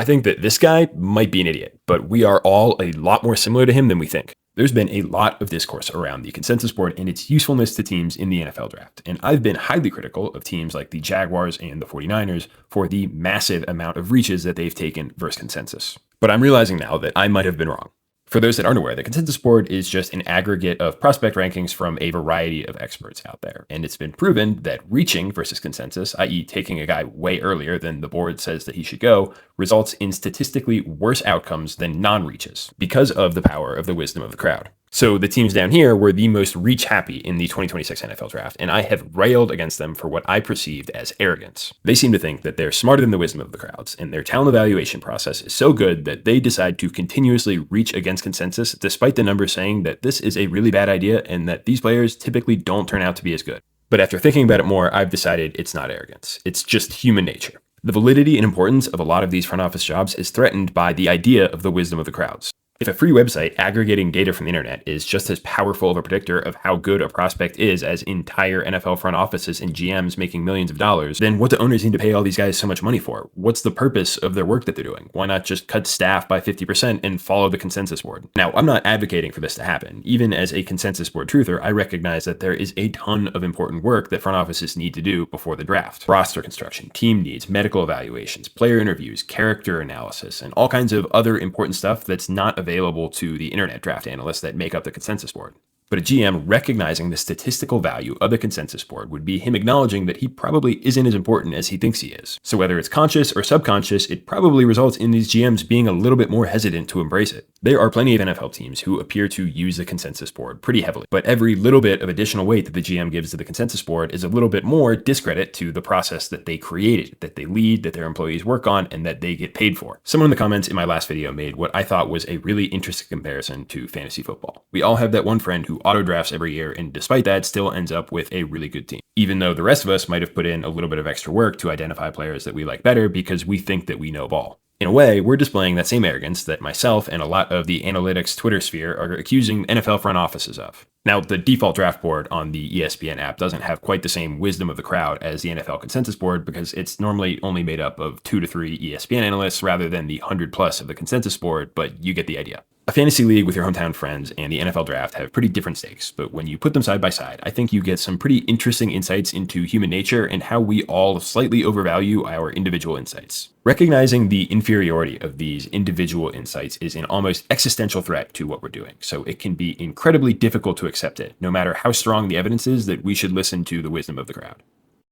I think that this guy might be an idiot, but we are all a lot more similar to him than we think. There's been a lot of discourse around the consensus board and its usefulness to teams in the NFL draft, and I've been highly critical of teams like the Jaguars and the 49ers for the massive amount of reaches that they've taken versus consensus. But I'm realizing now that I might have been wrong. For those that aren't aware, the consensus board is just an aggregate of prospect rankings from a variety of experts out there. And it's been proven that reaching versus consensus, i.e. taking a guy way earlier than the board says that he should go, results in statistically worse outcomes than non-reaches because of the power of the wisdom of the crowd. So the teams down here were the most reach happy in the 2026 NFL draft, and I have railed against them for what I perceived as arrogance. They seem to think that they're smarter than the wisdom of the crowds, and their talent evaluation process is so good that they decide to continuously reach against consensus despite the numbers saying that this is a really bad idea and that these players typically don't turn out to be as good. But after thinking about it more, I've decided it's not arrogance. It's just human nature. The validity and importance of a lot of these front office jobs is threatened by the idea of the wisdom of the crowds. If a free website aggregating data from the internet is just as powerful of a predictor of how good a prospect is as entire NFL front offices and GMs making millions of dollars, then what do owners need to pay all these guys so much money for? What's the purpose of their work that they're doing? Why not just cut staff by 50% and follow the consensus board? Now, I'm not advocating for this to happen. Even as a consensus board truther, I recognize that there is a ton of important work that front offices need to do before the draft. Roster construction, team needs, medical evaluations, player interviews, character analysis, and all kinds of other important stuff that's not available to the internet draft analysts that make up the consensus board. But a GM recognizing the statistical value of the consensus board would be him acknowledging that he probably isn't as important as he thinks he is. So whether it's conscious or subconscious, it probably results in these GMs being a little bit more hesitant to embrace it. There are plenty of NFL teams who appear to use the consensus board pretty heavily, but every little bit of additional weight that the GM gives to the consensus board is a little bit more discredit to the process that they created, that they lead, that their employees work on, and that they get paid for. Someone in the comments in my last video made what I thought was a really interesting comparison to fantasy football. We all have that one friend who auto drafts every year and despite that still ends up with a really good team, even though the rest of us might have put in a little bit of extra work to identify players that we like better because we think that we know ball. In a way, we're displaying that same arrogance that myself and a lot of the analytics Twitter sphere are accusing NFL front offices of. Now, the default draft board on the ESPN app doesn't have quite the same wisdom of the crowd as the NFL consensus board because it's normally only made up of 2 to 3 ESPN analysts rather than the 100 plus of the consensus board, but you get the idea. A fantasy league with your hometown friends and the NFL draft have pretty different stakes, but when you put them side by side, I think you get some pretty interesting insights into human nature and how we all slightly overvalue our individual insights. Recognizing the inferiority of these individual insights is an almost existential threat to what we're doing, so it can be incredibly difficult to accept it, no matter how strong the evidence is that we should listen to the wisdom of the crowd.